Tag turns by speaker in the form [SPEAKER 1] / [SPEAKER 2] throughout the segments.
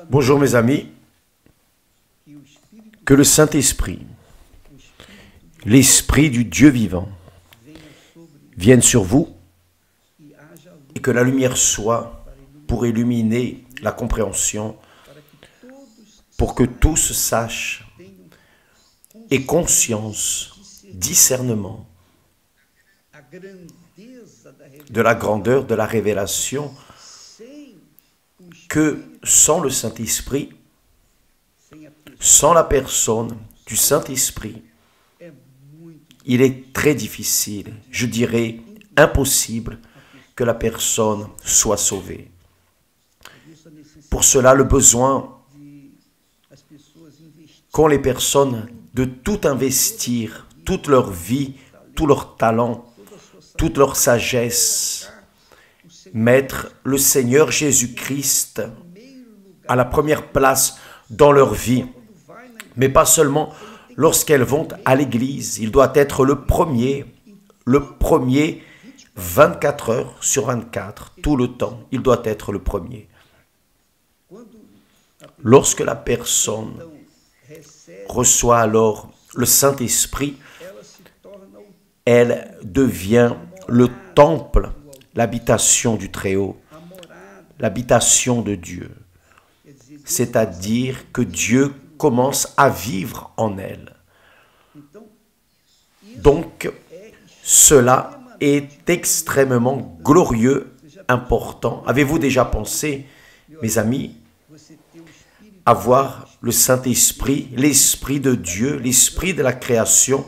[SPEAKER 1] Bonjour mes amis, que le Saint-Esprit, l'Esprit du Dieu vivant, vienne sur vous et que la lumière soit pour illuminer la compréhension, pour que tous sachent et conscience, discernement de la grandeur de la révélation que sans le Saint-Esprit, sans la personne du Saint-Esprit, il est très difficile, je dirais impossible, que la personne soit sauvée. Pour cela, le besoin qu'ont les personnes de tout investir, toute leur vie, tout leur talent, toute leur sagesse, mettre le Seigneur Jésus-Christ à la première place dans leur vie, mais pas seulement lorsqu'elles vont à l'église. Il doit être le premier 24 heures sur 24, tout le temps, il doit être le premier. Lorsque la personne reçoit alors le Saint-Esprit, elle devient le temple, l'habitation du Très-Haut, l'habitation de Dieu. C'est-à-dire que Dieu commence à vivre en elle. Donc, cela est extrêmement glorieux, important. Avez-vous déjà pensé, mes amis, avoir le Saint-Esprit, l'Esprit de Dieu, l'Esprit de la création,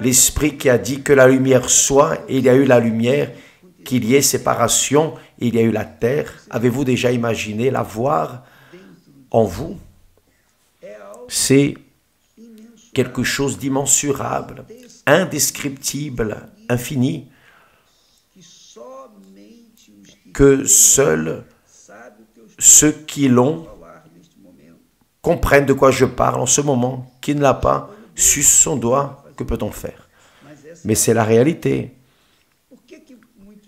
[SPEAKER 1] l'Esprit qui a dit que la lumière soit, et il y a eu la lumière, qu'il y ait séparation, et il y a eu la terre. Avez-vous déjà imaginé l'avoir en vous? C'est quelque chose d'immensurable, indescriptible, infini, que seuls ceux qui l'ont comprennent de quoi je parle en ce moment. Qui ne l'a pas, suce son doigt, que peut-on faire? Mais c'est la réalité.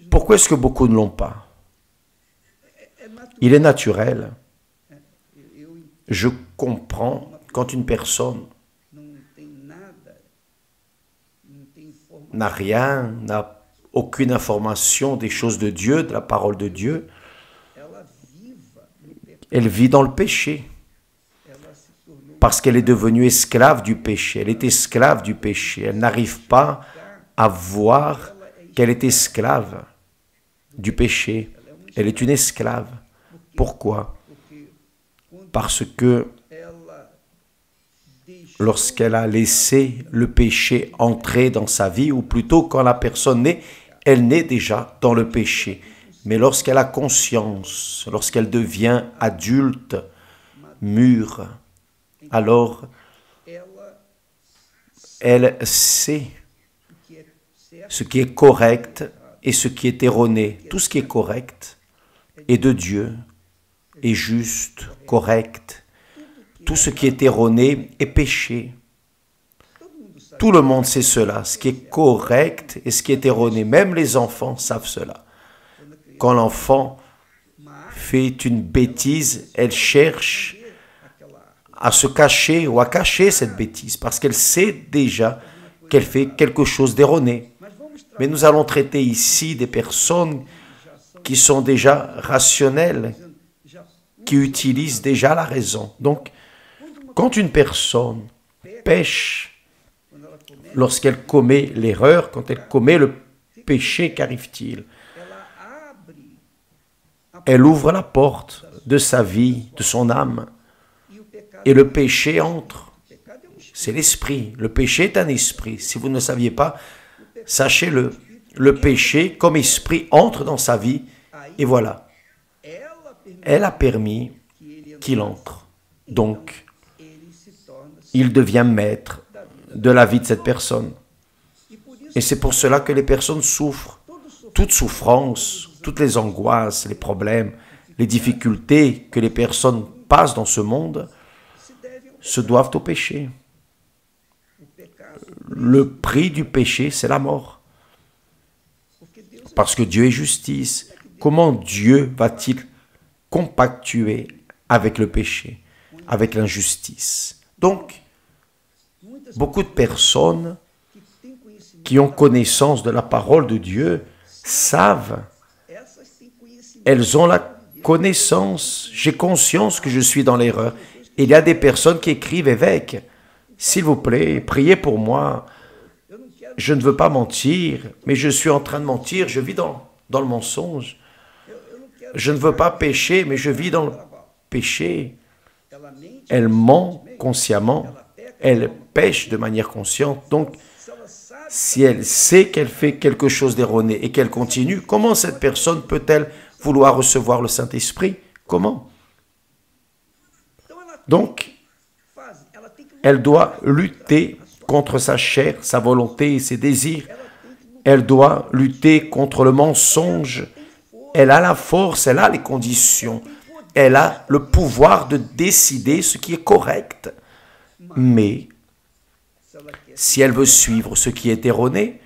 [SPEAKER 1] Pourquoi est-ce que beaucoup ne l'ont pas? Il est naturel. Je comprends quand une personne n'a rien, n'a aucune information des choses de Dieu, de la parole de Dieu, elle vit dans le péché. Parce qu'elle est devenue esclave du péché. Elle est esclave du péché. Elle n'arrive pas à voir qu'elle est esclave du péché. Elle est une esclave. Pourquoi? Parce que lorsqu'elle a laissé le péché entrer dans sa vie, ou plutôt quand la personne naît, elle naît déjà dans le péché. Mais lorsqu'elle a conscience, lorsqu'elle devient adulte, mûre, alors elle sait ce qui est correct et ce qui est erroné. Tout ce qui est correct est de Dieu, est juste, correct. Tout ce qui est erroné est péché. Tout le monde sait cela, ce qui est correct et ce qui est erroné. Même les enfants savent cela. Quand l'enfant fait une bêtise, elle cherche à se cacher ou à cacher cette bêtise parce qu'elle sait déjà qu'elle fait quelque chose d'erroné. Mais nous allons traiter ici des personnes qui sont déjà rationnelles, qui utilisent déjà la raison. Donc, quand une personne pêche, lorsqu'elle commet l'erreur, quand elle commet le péché, qu'arrive-t-il? Elle ouvre la porte de sa vie, de son âme, et le péché entre. C'est l'esprit. Le péché est un esprit. Si vous ne le saviez pas, sachez-le. Le péché, comme esprit, entre dans sa vie, et voilà. Elle a permis qu'il entre. Donc, il devient maître de la vie de cette personne. Et c'est pour cela que les personnes souffrent. Toute souffrance, toutes les angoisses, les problèmes, les difficultés que les personnes passent dans ce monde se doivent au péché. Le prix du péché, c'est la mort. Parce que Dieu est justice. Comment Dieu va-t-il compactuer avec le péché, avec l'injustice. Donc, beaucoup de personnes qui ont connaissance de la parole de Dieu savent, elles ont la connaissance, j'ai conscience que je suis dans l'erreur. Il y a des personnes qui écrivent: évêque, s'il vous plaît, priez pour moi. Je ne veux pas mentir, mais je suis en train de mentir, je vis dans le mensonge. Je ne veux pas pécher, mais je vis dans le péché. Elle ment consciemment, elle pêche de manière consciente. Donc, si elle sait qu'elle fait quelque chose d'erroné et qu'elle continue, comment cette personne peut-elle vouloir recevoir le Saint-Esprit? Comment? Donc, elle doit lutter contre sa chair, sa volonté et ses désirs. Elle doit lutter contre le mensonge. Elle a la force, elle a les conditions. Elle a le pouvoir de décider ce qui est correct. Mais, si elle veut suivre ce qui est erroné,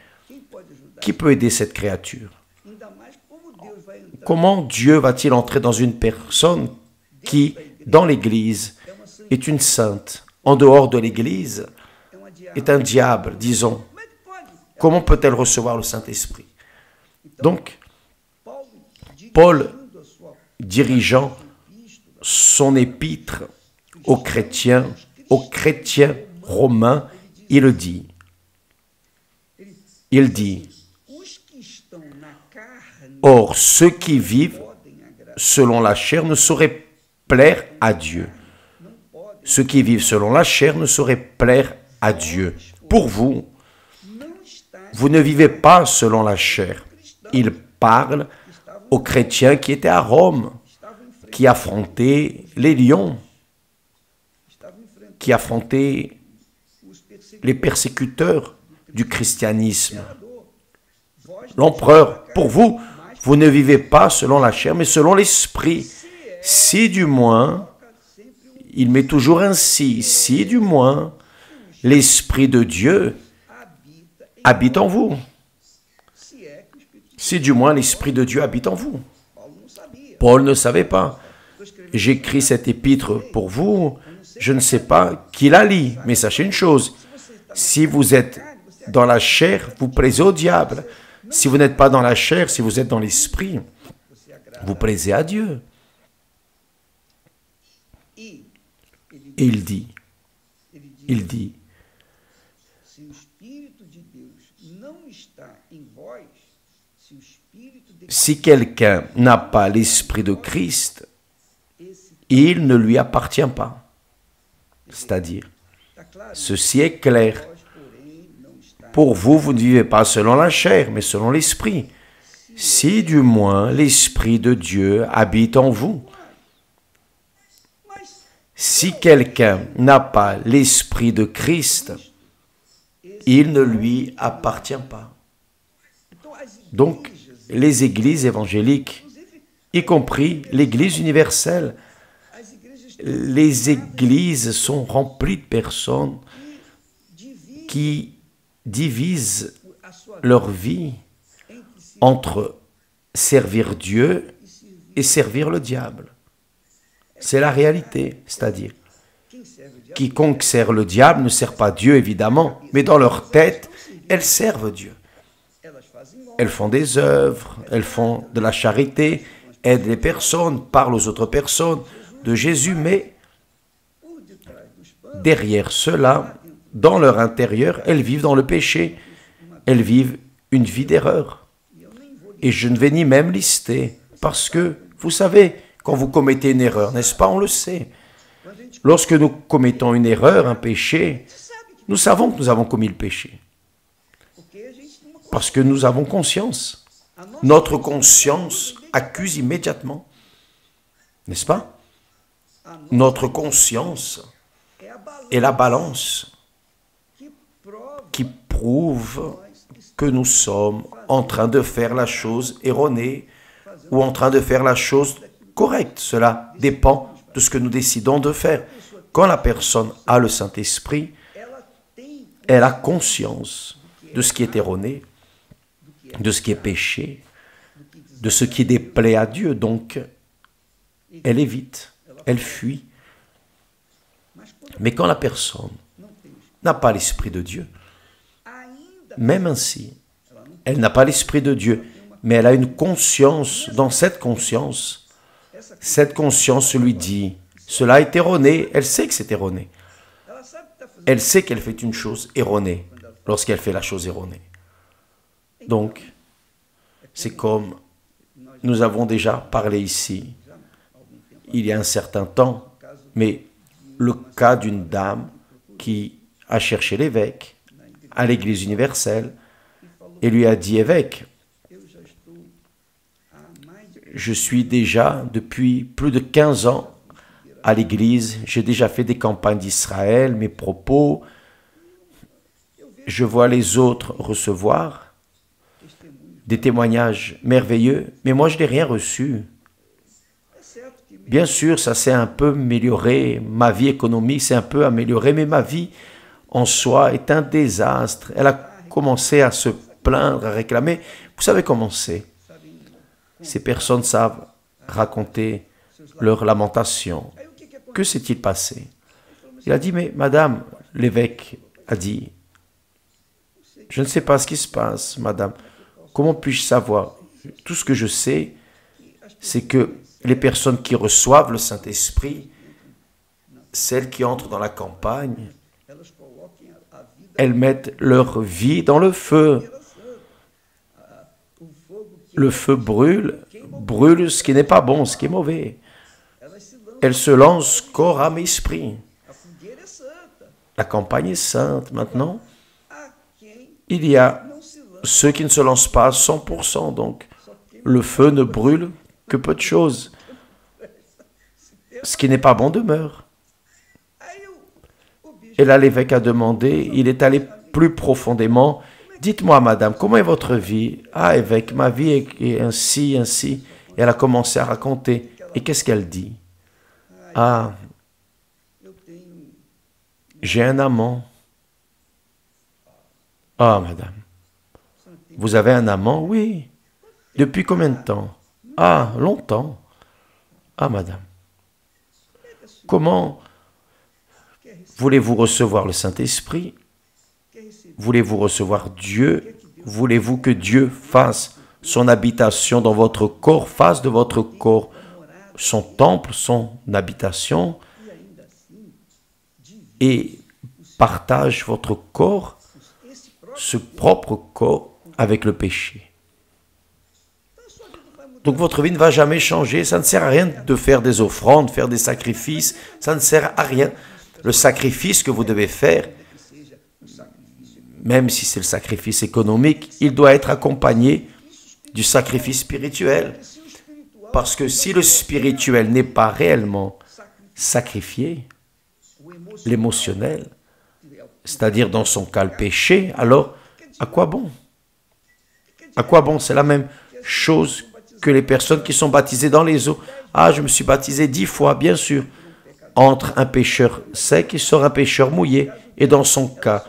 [SPEAKER 1] qui peut aider cette créature? Comment Dieu va-t-il entrer dans une personne qui, dans l'Église, est une sainte, en dehors de l'Église, est un diable, disons? Comment peut-elle recevoir le Saint-Esprit? Donc, Paul, dirigeant son épître aux chrétiens romains, il dit, or, ceux qui vivent selon la chair ne sauraient plaire à Dieu. Ceux qui vivent selon la chair ne sauraient plaire à Dieu. Pour vous, vous ne vivez pas selon la chair. Il parle aux chrétiens qui étaient à Rome, qui affrontaient les lions, qui affrontaient les persécuteurs du christianisme. L'empereur, pour vous, vous ne vivez pas selon la chair, mais selon l'esprit. Si du moins, il met toujours ainsi, si du moins, l'Esprit de Dieu habite en vous. Si du moins l'Esprit de Dieu habite en vous. Paul ne savait pas. J'écris cet épître pour vous, je ne sais pas qui la lit, mais sachez une chose, si vous êtes dans la chair, vous plaisez au diable. Si vous n'êtes pas dans la chair, si vous êtes dans l'esprit, vous plaisez à Dieu. Et il dit, si quelqu'un n'a pas l'Esprit de Christ, il ne lui appartient pas. C'est-à-dire, ceci est clair. Pour vous, vous ne vivez pas selon la chair, mais selon l'Esprit. Si du moins l'Esprit de Dieu habite en vous. Si quelqu'un n'a pas l'Esprit de Christ, il ne lui appartient pas. Donc, les églises évangéliques, y compris l'Église universelle, les églises sont remplies de personnes qui divisent leur vie entre servir Dieu et servir le diable. C'est la réalité, c'est-à-dire, quiconque sert le diable ne sert pas Dieu, évidemment, mais dans leur tête, elles servent Dieu. Elles font des œuvres, elles font de la charité, aident les personnes, parlent aux autres personnes de Jésus, mais derrière cela, dans leur intérieur, elles vivent dans le péché, elles vivent une vie d'erreur. Et je ne vais ni même lister, parce que, vous savez, quand vous commettez une erreur, n'est-ce pas, on le sait. Lorsque nous commettons une erreur, un péché, nous savons que nous avons commis le péché. Parce que nous avons conscience. Notre conscience accuse immédiatement. N'est-ce pas? Notre conscience est la balance qui prouve que nous sommes en train de faire la chose erronée ou en train de faire la chose correcte. Cela dépend de ce que nous décidons de faire. Quand la personne a le Saint-Esprit, elle a conscience de ce qui est erroné, de ce qui est péché, de ce qui déplaît à Dieu. Donc, elle évite, elle fuit. Mais quand la personne n'a pas l'Esprit de Dieu, même ainsi, elle n'a pas l'Esprit de Dieu, mais elle a une conscience. Dans cette conscience lui dit, cela est erroné, elle sait que c'est erroné. Elle sait qu'elle fait une chose erronée lorsqu'elle fait la chose erronée. Donc, c'est comme nous avons déjà parlé ici, il y a un certain temps, mais le cas d'une dame qui a cherché l'évêque à l'Église universelle et lui a dit, évêque, je suis déjà depuis plus de 15 ans à l'Église, j'ai déjà fait des campagnes d'Israël, mes propos, je vois les autres recevoir des témoignages merveilleux, mais moi je n'ai rien reçu. Bien sûr, ça s'est un peu amélioré, ma vie économique s'est un peu améliorée, mais ma vie en soi est un désastre. Elle a commencé à se plaindre, à réclamer. Vous savez comment c'est. Ces personnes savent raconter leurs lamentations. Que s'est-il passé? Il a dit, mais madame, l'évêque a dit, je ne sais pas ce qui se passe, madame. Comment puis-je savoir? Tout ce que je sais, c'est que les personnes qui reçoivent le Saint-Esprit, celles qui entrent dans la campagne, elles mettent leur vie dans le feu. Le feu brûle ce qui n'est pas bon, ce qui est mauvais. Elles se lancent corps, âme et esprit. La campagne est sainte. Maintenant, il y a ceux qui ne se lancent pas à 100%, donc le feu ne brûle que peu de choses. Ce qui n'est pas bon demeure. Et là, l'évêque a demandé, il est allé plus profondément. Dites-moi, madame, comment est votre vie? Ah, évêque, ma vie est ainsi, ainsi. Et elle a commencé à raconter. Et qu'est-ce qu'elle dit? Ah, j'ai un amant. Ah, madame, vous avez un amant? Oui. Depuis combien de temps? Ah, longtemps. Ah, madame, comment voulez-vous recevoir le Saint-Esprit? Voulez-vous recevoir Dieu? Voulez-vous que Dieu fasse son habitation dans votre corps, fasse de votre corps son temple, son habitation, et partage votre corps, ce propre corps, avec le péché? Donc votre vie ne va jamais changer, ça ne sert à rien de faire des offrandes, faire des sacrifices, ça ne sert à rien. Le sacrifice que vous devez faire, même si c'est le sacrifice économique, il doit être accompagné du sacrifice spirituel. Parce que si le spirituel n'est pas réellement sacrifié, l'émotionnel, c'est-à-dire dans son cas le péché, alors à quoi bon? À quoi bon? C'est la même chose que les personnes qui sont baptisées dans les eaux. Ah, je me suis baptisé 10 fois, bien sûr. Entre un pécheur sec et sort un pécheur mouillé. Et dans son cas,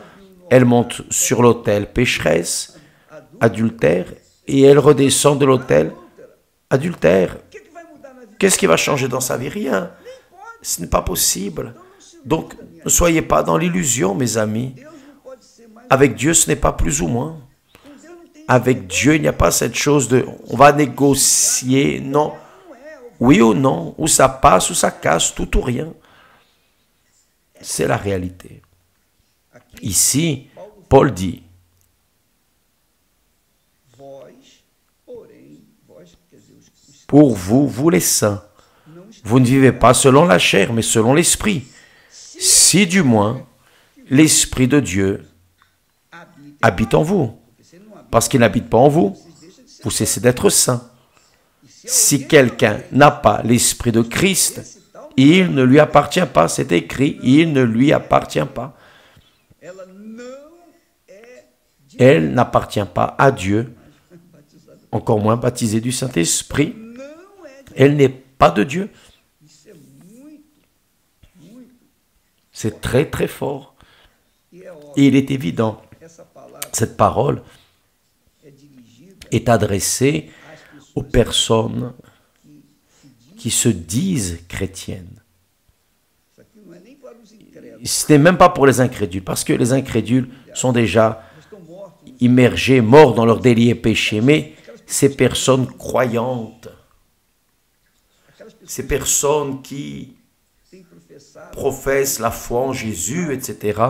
[SPEAKER 1] elle monte sur l'autel pécheresse, adultère, et elle redescend de l'autel adultère. Qu'est-ce qui va changer dans sa vie? Rien. Ce n'est pas possible. Donc, ne soyez pas dans l'illusion, mes amis. Avec Dieu, ce n'est pas plus ou moins. Avec Dieu, il n'y a pas cette chose de « on va négocier ». Non. Oui ou non, ou ça passe, ou ça casse, tout ou rien. C'est la réalité. Ici, Paul dit, pour vous, vous les saints, vous ne vivez pas selon la chair, mais selon l'esprit. Si du moins, l'Esprit de Dieu habite en vous. Parce qu'il n'habite pas en vous, vous cessez d'être saint. Si quelqu'un n'a pas l'Esprit de Christ, il ne lui appartient pas. C'est écrit, il ne lui appartient pas. Elle n'appartient pas à Dieu, encore moins baptisée du Saint-Esprit. Elle n'est pas de Dieu. C'est très très fort. Et il est évident, cette parole est adressée aux personnes qui se disent chrétiennes. Ce n'est même pas pour les incrédules, parce que les incrédules sont déjà immergés, morts dans leur délit et péché. Mais ces personnes croyantes, ces personnes qui professent la foi en Jésus, etc.,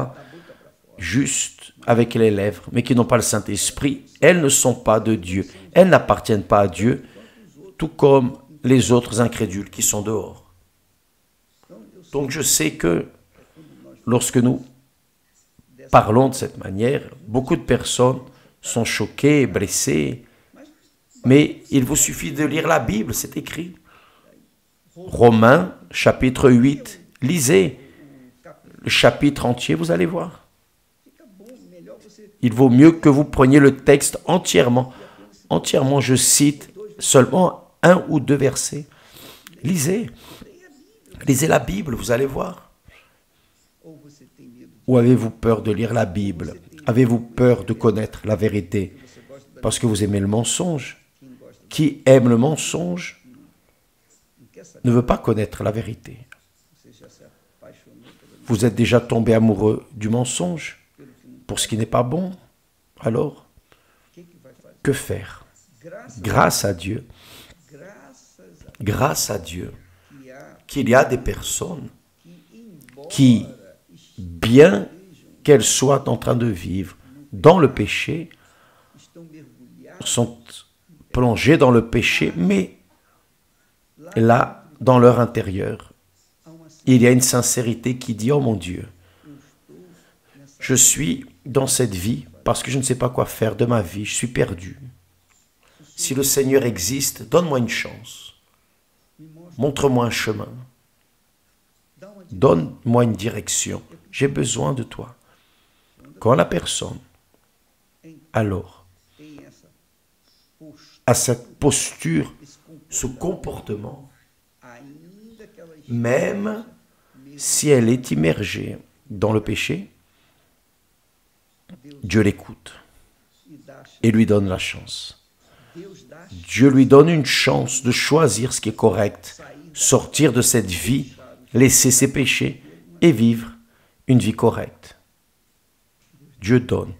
[SPEAKER 1] juste avec les lèvres, mais qui n'ont pas le Saint-Esprit, elles ne sont pas de Dieu. Elles n'appartiennent pas à Dieu, tout comme les autres incrédules qui sont dehors. Donc je sais que lorsque nous parlons de cette manière, beaucoup de personnes sont choquées, blessées, mais il vous suffit de lire la Bible, c'est écrit. Romains, chapitre 8, lisez le chapitre entier, vous allez voir. Il vaut mieux que vous preniez le texte entièrement. Entièrement, je cite seulement 1 ou 2 versets. Lisez. Lisez la Bible, vous allez voir. Ou avez-vous peur de lire la Bible? Avez-vous peur de connaître la vérité? Parce que vous aimez le mensonge. Qui aime le mensonge ne veut pas connaître la vérité. Vous êtes déjà tombé amoureux du mensonge pour ce qui n'est pas bon. Alors, que faire? Grâce à Dieu, qu'il y a des personnes qui, bien qu'elles soient en train de vivre dans le péché, sont plongées dans le péché, mais là, dans leur intérieur, il y a une sincérité qui dit « Oh mon Dieu, je suis dans cette vie parce que je ne sais pas quoi faire de ma vie, je suis perdu. Si le Seigneur existe, donne-moi une chance. Montre-moi un chemin. Donne-moi une direction. J'ai besoin de toi. » Quand la personne, alors, a cette posture, ce comportement, même si elle est immergée dans le péché, Dieu l'écoute et lui donne la chance. Dieu lui donne une chance de choisir ce qui est correct, sortir de cette vie, laisser ses péchés et vivre une vie correcte. Dieu donne.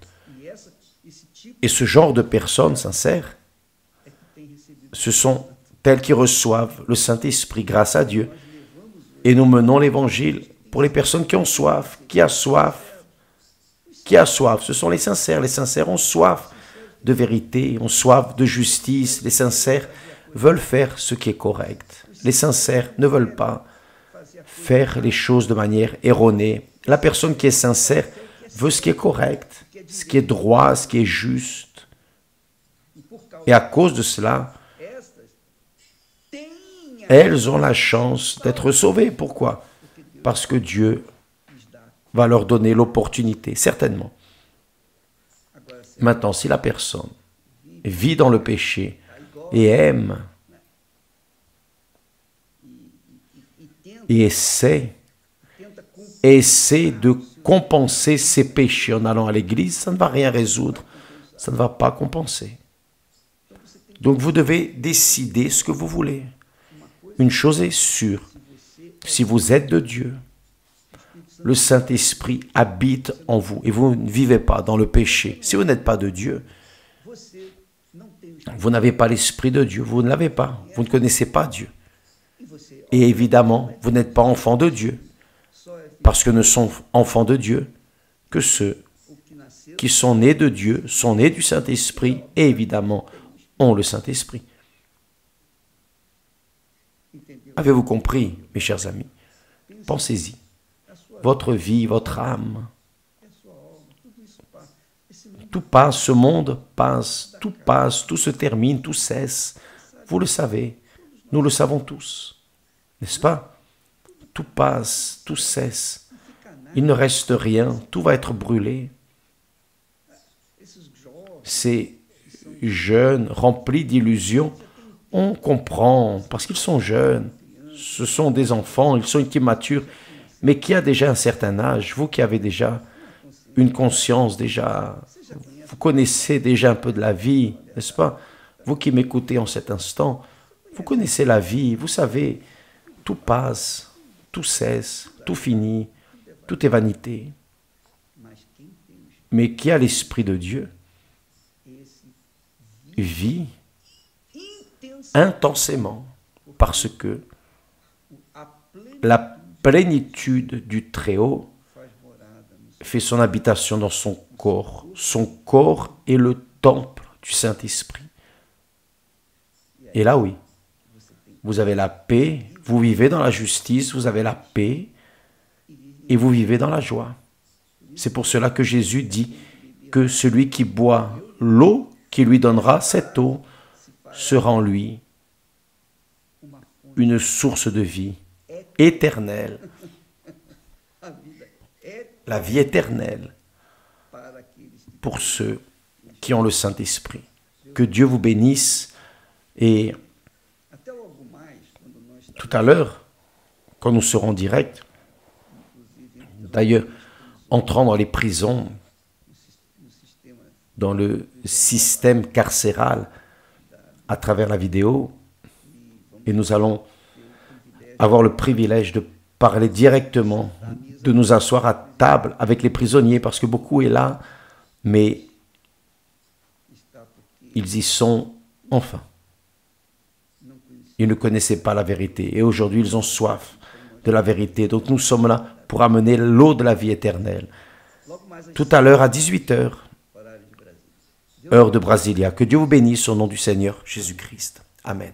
[SPEAKER 1] Et ce genre de personnes sincères, ce sont elles qui reçoivent le Saint-Esprit grâce à Dieu. Et nous menons l'évangile pour les personnes qui ont soif, qui a soif. Ce sont les sincères. Les sincères ont soif de vérité, ont soif de justice. Les sincères veulent faire ce qui est correct. Les sincères ne veulent pas faire les choses de manière erronée. La personne qui est sincère veut ce qui est correct, ce qui est droit, ce qui est juste. Et à cause de cela, elles ont la chance d'être sauvées. Pourquoi? Parce que Dieu va leur donner l'opportunité, certainement. Maintenant, si la personne vit dans le péché et aime et essaie de compenser ses péchés en allant à l'église, ça ne va rien résoudre, ça ne va pas compenser. Donc vous devez décider ce que vous voulez. Une chose est sûre, si vous êtes de Dieu, le Saint-Esprit habite en vous et vous ne vivez pas dans le péché. Si vous n'êtes pas de Dieu, vous n'avez pas l'Esprit de Dieu, vous ne l'avez pas, vous ne connaissez pas Dieu. Et évidemment, vous n'êtes pas enfant de Dieu, parce que ne sont enfants de Dieu que ceux qui sont nés de Dieu, sont nés du Saint-Esprit et évidemment ont le Saint-Esprit. Avez-vous compris, mes chers amis? Pensez-y. Votre vie, votre âme, tout passe, ce monde passe, tout se termine, tout cesse. Vous le savez, nous le savons tous, n'est-ce pas? Tout passe, tout cesse. Il ne reste rien, tout va être brûlé. Ces jeunes remplis d'illusions, on comprend, parce qu'ils sont jeunes, ce sont des enfants, ils sont immatures, mais qui a déjà un certain âge, vous qui avez déjà une conscience, vous connaissez déjà un peu de la vie, n'est-ce pas? Vous qui m'écoutez en cet instant, vous connaissez la vie, vous savez, tout passe, tout cesse, tout finit, tout est vanité. Mais qui a l'Esprit de Dieu vit intensément parce que la plénitude du Très-Haut fait son habitation dans son corps. Son corps est le temple du Saint-Esprit. Et là, oui, vous avez la paix, vous vivez dans la justice, vous avez la paix et vous vivez dans la joie. C'est pour cela que Jésus dit que celui qui boit l'eau qui lui donnera, cette eau sera en lui une source de vie éternelle. La vie éternelle pour ceux qui ont le Saint-Esprit. Que Dieu vous bénisse. Et tout à l'heure, quand nous serons directs, d'ailleurs, entrant dans les prisons, dans le système carcéral, à travers la vidéo, et nous allons avoir le privilège de parler directement, de nous asseoir à table avec les prisonniers, parce que beaucoup est là, mais ils y sont enfin. Ils ne connaissaient pas la vérité, et aujourd'hui ils ont soif de la vérité. Donc nous sommes là pour amener l'eau de la vie éternelle. Tout à l'heure à 18h, heure de Brasilia. Que Dieu vous bénisse au nom du Seigneur Jésus-Christ. Amen.